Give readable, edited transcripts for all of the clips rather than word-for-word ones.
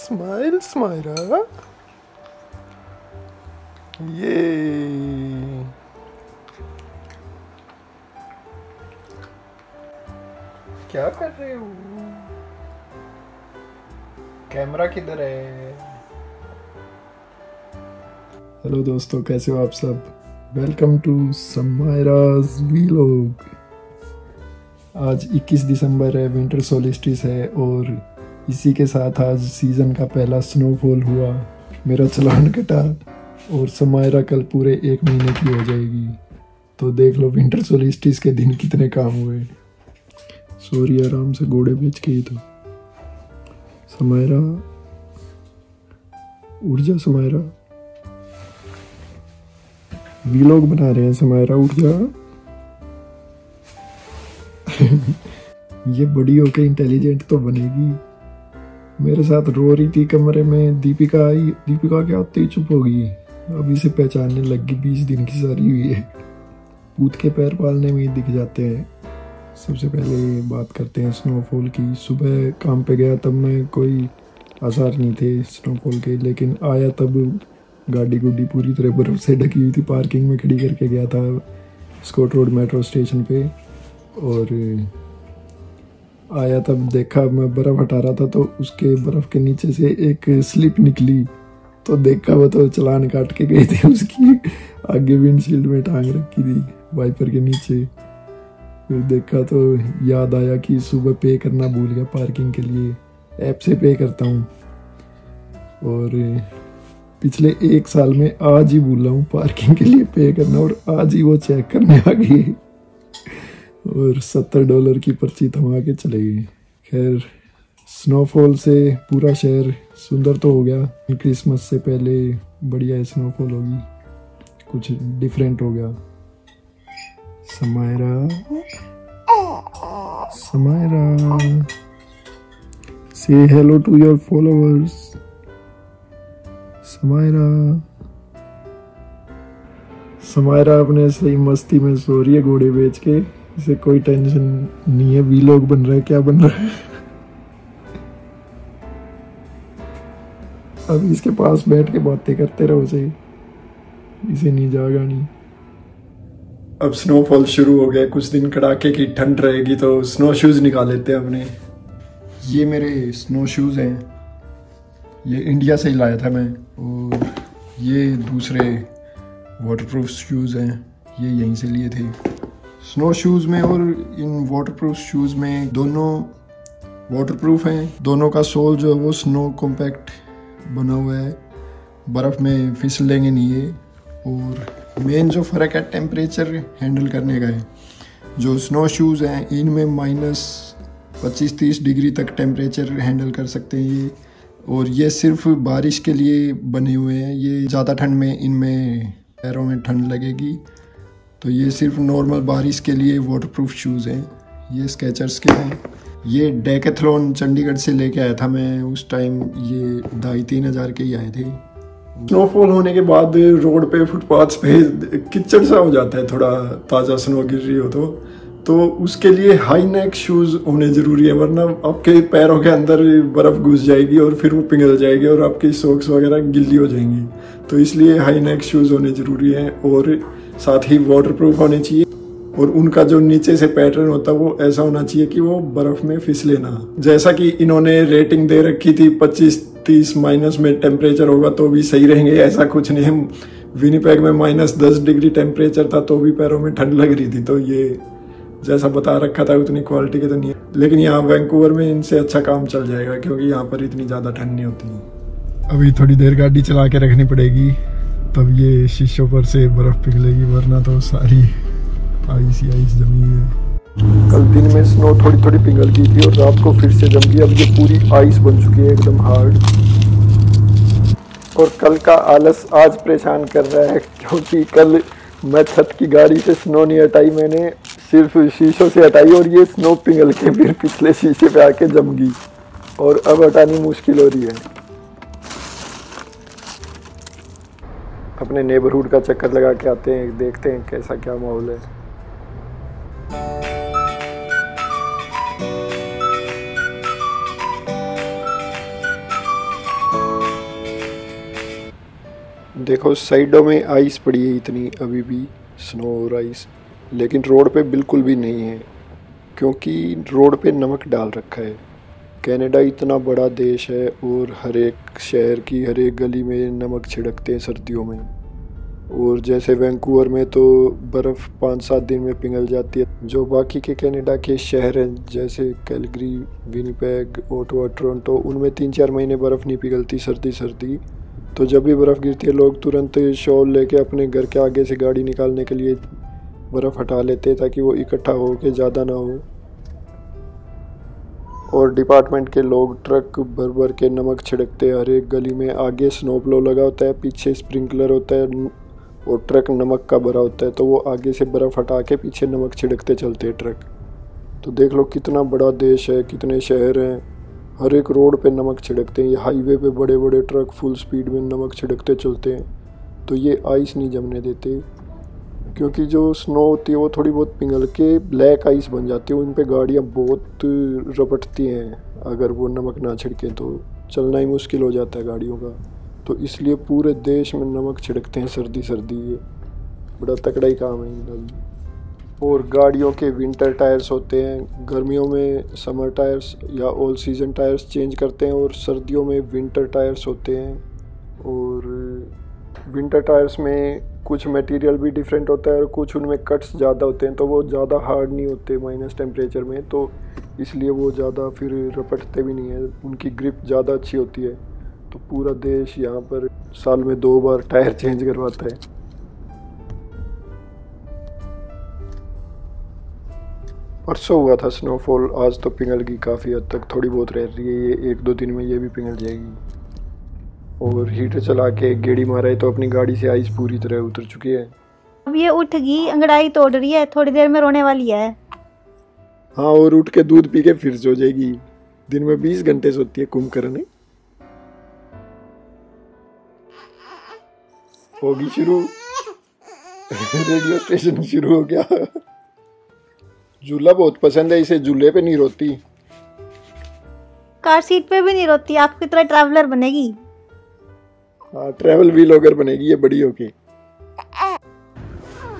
Smile स्माइरा। ये क्या कर रहे हो? कैमरा किधर है? हेलो दोस्तों, कैसे हो आप सब? Welcome to Samaira's vlog. आज 21 दिसंबर है, विंटर सोलिस्टिस है और इसी के साथ आज सीज़न का पहला स्नोफॉल हुआ। मेरा चालान कटा और समायरा कल पूरे 1 महीने की हो जाएगी। तो देख लो विंटर सोलिस्टिस के दिन कितने काम हुए। सॉरी, आराम से घोड़े बेच के ही तो। समायरा उठ जा, समायरा व्लॉग बना रहे हैं। समायरा उठ जा। ये बड़ी होके इंटेलिजेंट तो बनेगी। मेरे साथ रो रही थी कमरे में, दीपिका आई। दीपिका क्या होती ही चुप हो गई। अब इसे पहचानने लगी। 20 दिन की सारी हुई है। पूत के पैर पालने में ही दिख जाते हैं। सबसे पहले बात करते हैं स्नोफॉल की। सुबह काम पे गया तब मैं कोई आसार नहीं थे स्नोफॉल के, लेकिन आया तब गाड़ी गुड्डी पूरी तरह बर्फ से ढकी हुई थी। पार्किंग में खड़ी करके गया था स्कॉट रोड मेट्रो स्टेशन पे, और आया तब देखा मैं बर्फ़ हटा रहा था तो उसके बर्फ़ के नीचे से एक स्लिप निकली। तो देखा वो तो चालान काट के गए थे। उसकी आगे विंडशील्ड में टांग रखी थी वाइपर के नीचे। फिर देखा तो याद आया कि सुबह पे करना भूल गया पार्किंग के लिए। ऐप से पे करता हूँ और पिछले 1 साल में आज ही भूला हूँ पार्किंग के लिए पे करना, और आज ही वो चेक करने आ गई और $70 की पर्ची थमा के चले गए। खैर, स्नोफॉल से पूरा शहर सुंदर तो हो गया। क्रिसमस से पहले बढ़िया स्नोफॉल होगी, कुछ डिफरेंट हो गया। Samaira, Samaira, say hello to your followers. Samaira, Samaira अपने सही मस्ती में सो रही है घोड़े बेच के। इसे कोई टेंशन नहीं है व्लॉग बन रहा है, क्या बन रहा है। अब इसके पास बैठ के बातें करते रहो से, इसे नहीं जागा नहीं। अब स्नोफॉल शुरू हो गया। कुछ दिन कड़ाके की ठंड रहेगी तो स्नो शूज निकाल लेते हैं अपने। ये मेरे स्नो शूज हैं, ये इंडिया से ही लाया था मैं। और ये दूसरे वाटरप्रूफ शूज हैं, ये यहीं से लिए थे। स्नो शूज में और इन वाटरप्रूफ शूज में दोनों वाटरप्रूफ हैं। दोनों का सोल जो है वो स्नो कॉम्पैक्ट बना हुआ है, बर्फ़ में फिसलेंगे नहीं ये। और मेन जो फ़र्क है टेम्परेचर हैंडल करने का है। जो स्नो शूज़ हैं इनमें -25-30 डिग्री तक टेम्परेचर हैंडल कर सकते हैं ये, और ये सिर्फ बारिश के लिए बने हुए हैं। ये ज़्यादा ठंड में इनमें पैरों में ठंड लगेगी, तो ये सिर्फ नॉर्मल बारिश के लिए वाटरप्रूफ शूज़ हैं। ये स्केचर्स के हैं। ये डेकेथलॉन चंडीगढ़ से लेके आया था मैं। उस टाइम ये 2,500-3 हज़ार के ही आए थे। स्नोफॉल होने के बाद रोड पे फुटपाथ पे कीचड़ सा हो जाता है, थोड़ा ताज़ा स्नो गिर रही हो तो उसके लिए हाई नेक शूज़ होने ज़रूरी है, वरना आपके पैरों के अंदर बर्फ़ घुस जाएगी और फिर वो पिघल जाएगी और आपकी सॉक्स वगैरह गिल्ली हो जाएंगी। तो इसलिए हाई नेक शूज़ होने ज़रूरी हैं, और साथ ही वाटरप्रूफ होने चाहिए। और उनका जो नीचे से पैटर्न होता है वो ऐसा होना चाहिए कि वो बर्फ़ में फिसले ना। जैसा कि इन्होंने रेटिंग दे रखी थी 25-30 माइनस में टेम्परेचर होगा तो भी सही रहेंगे, ऐसा कुछ नहीं है। विनिपेग में -10 डिग्री टेम्परेचर था तो भी पैरों में ठंड लग रही थी। तो ये जैसा बता रखा था उतनी क्वालिटी के तो नहीं है, लेकिन यहाँ वैंकूवर में इनसे अच्छा काम चल जाएगा क्योंकि यहाँ पर इतनी ज़्यादा ठंड नहीं होती। अभी थोड़ी देर गाड़ी चला के रखनी पड़ेगी, तब ये शीशों पर से बर्फ़ पिघलेगी, वरना तो सारी आइस जमी है। कल दिन में स्नो थोड़ी थोड़ी पिघल गई थी और रात को फिर से जम गई। अब ये पूरी आइस बन चुकी है, एकदम हार्ड। और कल का आलस आज परेशान कर रहा है, क्योंकि कल मैं छत की गाड़ी से स्नो नहीं हटाई, मैंने सिर्फ शीशों से हटाई और ये स्नो पिघल के फिर पिछले शीशे पे आके जम गई और अब हटानी मुश्किल हो रही है। अपने नेबरहुड का चक्कर लगा के आते हैं, देखते हैं कैसा क्या माहौल है। देखो साइडों में आइस पड़ी है इतनी, अभी भी स्नो और आइस, लेकिन रोड पे बिल्कुल भी नहीं है क्योंकि रोड पे नमक डाल रखा है। कनाडा इतना बड़ा देश है और हर एक शहर की हर एक गली में नमक छिड़कते हैं सर्दियों में। और जैसे वैंकूवर में तो बर्फ़ 5-7 दिन में पिघल जाती है। जो बाकी के कनाडा के शहर हैं जैसे कैलगरी, विनिपेग, ओटावा, टोरंटो, उनमें 3-4 महीने बर्फ़ नहीं पिघलती सर्दी। तो जब भी बर्फ़ गिरती है लोग तुरंत शॉल लेके अपने घर के आगे से गाड़ी निकालने के लिए बर्फ़ हटा लेते हैं ताकि वो इकट्ठा हो के ज़्यादा ना हो। और डिपार्टमेंट के लोग ट्रक भर भर के नमक छिड़कते हैं हर एक गली में। आगे स्नो प्लो लगा होता है, पीछे स्प्रिंकलर होता है और ट्रक नमक का भरा होता है, तो वो आगे से बर्फ़ हटा के पीछे नमक छिड़कते चलते हैं ट्रक। तो देख लो कितना बड़ा देश है, कितने शहर हैं, हर एक रोड पे नमक छिड़कते हैं। ये हाईवे पे बड़े बड़े ट्रक फुल स्पीड में नमक छिड़कते चलते हैं। तो ये आइस नहीं जमने देते क्योंकि जो स्नो होती है वो थोड़ी बहुत पिघल के ब्लैक आइस बन जाती है। उन पे गाड़ियाँ बहुत रपटती हैं, अगर वो नमक ना छिड़कें तो चलना ही मुश्किल हो जाता है गाड़ियों का। तो इसलिए पूरे देश में नमक छिड़कते हैं सर्दी। ये बड़ा तगड़ा ही काम है इनका। और गाड़ियों के विंटर टायर्स होते हैं, गर्मियों में समर टायर्स या ऑल सीजन टायर्स चेंज करते हैं और सर्दियों में विंटर टायर्स होते हैं। और विंटर टायर्स में कुछ मटेरियल भी डिफरेंट होता है और कुछ उनमें कट्स ज़्यादा होते हैं, तो वो ज़्यादा हार्ड नहीं होते माइनस टेम्परेचर में, तो इसलिए वो ज़्यादा फिर रपटते भी नहीं है, उनकी ग्रिप ज़्यादा अच्छी होती है। तो पूरा देश यहाँ पर साल में 2 बार टायर चेंज करवाता है। परसों हुआ था स्नोफॉल, आज तो पिघल गई काफ़ी हद तक, थोड़ी बहुत रह रही है, ये 1-2 दिन में ये भी पिघल जाएगी। और हीटर चला के गेड़ी मारा है तो अपनी गाड़ी से आइस पूरी तरह उतर चुकी है। अब ये उठ गई, अंगड़ाई तोड़ रही है, थोड़ी देर में रोने वाली है। हाँ, और उठ के दूध पी के फिर सो जाएगी। दिन में 20 घंटे सोती है कुंभकर्ण। होगी शुरू रेडियो स्टेशन शुरू हो गया। झूला बहुत पसंद है इसे, झूले पे नहीं रोती, कार सीट पे भी नहीं रोती, आपकी तरह ट्रैवलर बनेगी। हाँ, ट्रैवल व्लॉगर बनेगी ये बड़ी होके।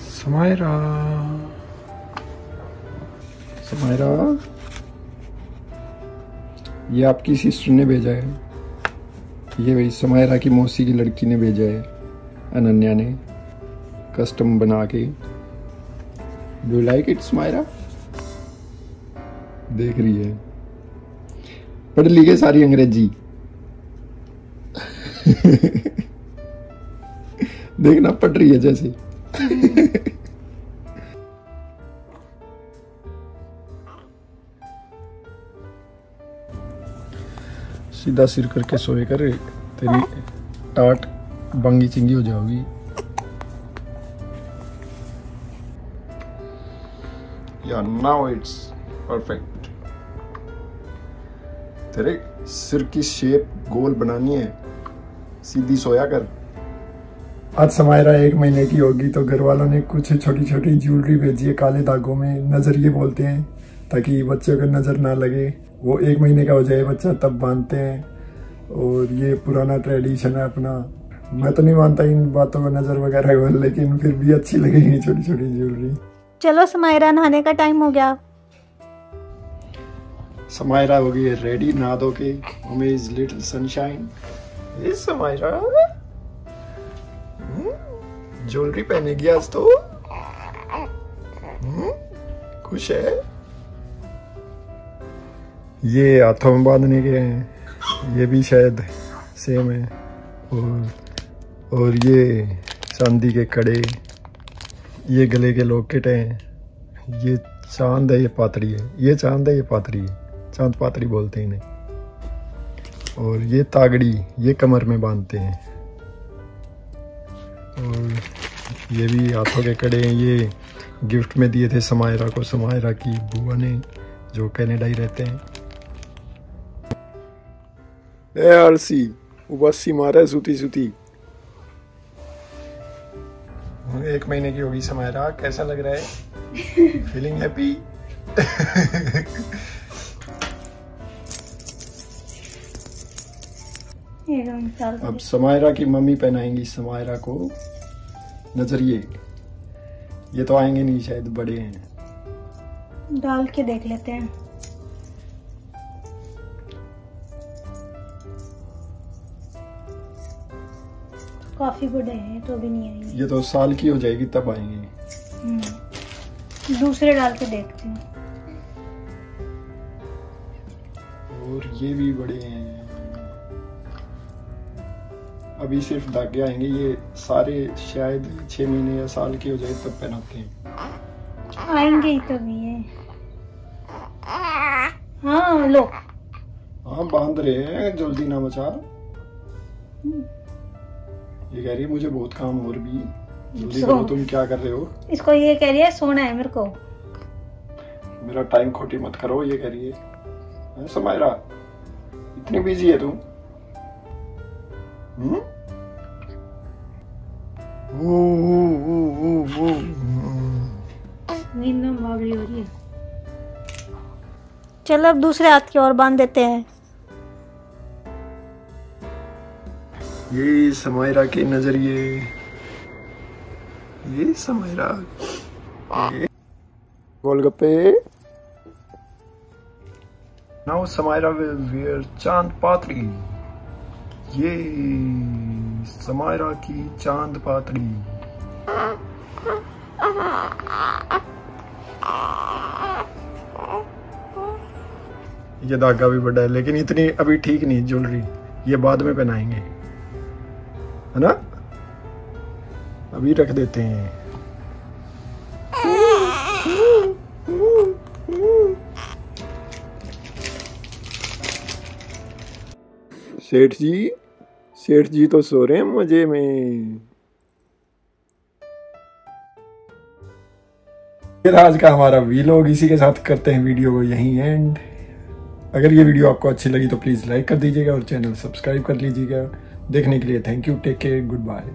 समायरा ये आपकी सिस्टर ने भेजा है, ये भाई समायरा की मौसी की लड़की ने भेजा है, अनन्या ने कस्टम बना के। Do like it Samaira? देख रही है, पढ़ ली है सारी अंग्रेजी। देखना पढ़ रही है जैसे। सीधा सिर करके सोए कर, तेरी टाट बंगी चिंगी हो जाओगी। या नाउ इट्स परफेक्ट। तेरे सिर की शेप गोल बनानी है, सीधी सोया कर। आज समायरा 1 महीने की होगी तो घर वालों ने कुछ छोटी छोटी ज्वेलरी भेजी है काले धागों में, नजरिए बोलते हैं, ताकि बच्चे को नजर ना लगे। वो 1 महीने का हो जाए बच्चा तब बांधते हैं, और ये पुराना ट्रेडिशन है अपना। मैं तो नहीं मानता इन बातों को नजर वगैरह को, लेकिन फिर भी अच्छी लगेगी छोटी छोटी ज्वेलरी। चलो समायरा, नहाने का टाइम हो गया। समायरा हो गई है रेडी नहा धो के। Amaze little sunshine. ये समायरा ज्वेलरी पहनेगी आज तो। खुश है। ये हाथों में बांधने के हैं, ये भी शायद सेम है। और ये चांदी के कड़े, ये गले के लॉकेट हैं। ये चांद है, ये पातड़ी है। ये चांद है, ये पातड़ी है। चांद पातड़ी बोलते हैं इन्हें। और ये तागड़ी, ये कमर में बांधते हैं। और ये भी हाथों के कड़े हैं। ये गिफ्ट में दिए थे समायरा को, समायरा की बुआ ने, जो कनाडा ही रहते हैं। आरसी उबासी मारा है सूती सूती। 1 महीने की होगी समायरा, कैसा लग रहा है? Feeling happy? अब समायरा की मम्मी पहनाएंगी समायरा को नजरिए। ये तो आएंगे नहीं शायद, बड़े हैं। डाल के देख लेते हैं। काफी बड़े हैं तो अभी नहीं आएंगे। ये तो साल की हो जाएगी तब आएंगे। दूसरे डाल के देखते हैं। और ये भी बड़े हैं। अभी सिर्फ धागे आएंगे, ये सारे शायद 6 महीने या साल के हो जाए तब पहनाते हैं। आएंगे ही तभी ये। हाँ लो। हाँ बांध रहे हैं, जल्दी ना मचा। ये कह रही है मुझे बहुत काम और भी, जल्दी करो। तुम क्या कर रहे हो? इसको ये कह रही है सोना है मेरे को। मेरा टाइम खोटी मत करो, ये कह रही है। समायरा इतनी बिजी है तुम? नींद में बावली हो रही है। चलो अब दूसरे हाथ की ओर बांध देते हैं। ये समायरा के नजरिए, ये समायरा गोलगप्पे। नाउ समायरा विल वेयर चांद पातड़ी। ये समायरा की चांद पातड़ी। ये धागा भी बड़ा है लेकिन इतनी अभी ठीक नहीं ज्वेलरी, ये बाद में पहनाएंगे, है ना? अभी रख देते हैं। सेठ जी तो सो रहे हैं मजे में। आज का हमारा वीलॉग इसी के साथ करते हैं वीडियो को यहीं एंड। अगर ये वीडियो आपको अच्छी लगी तो प्लीज लाइक कर दीजिएगा और चैनल सब्सक्राइब कर लीजिएगा। देखने के लिए thank you. Take care, good bye.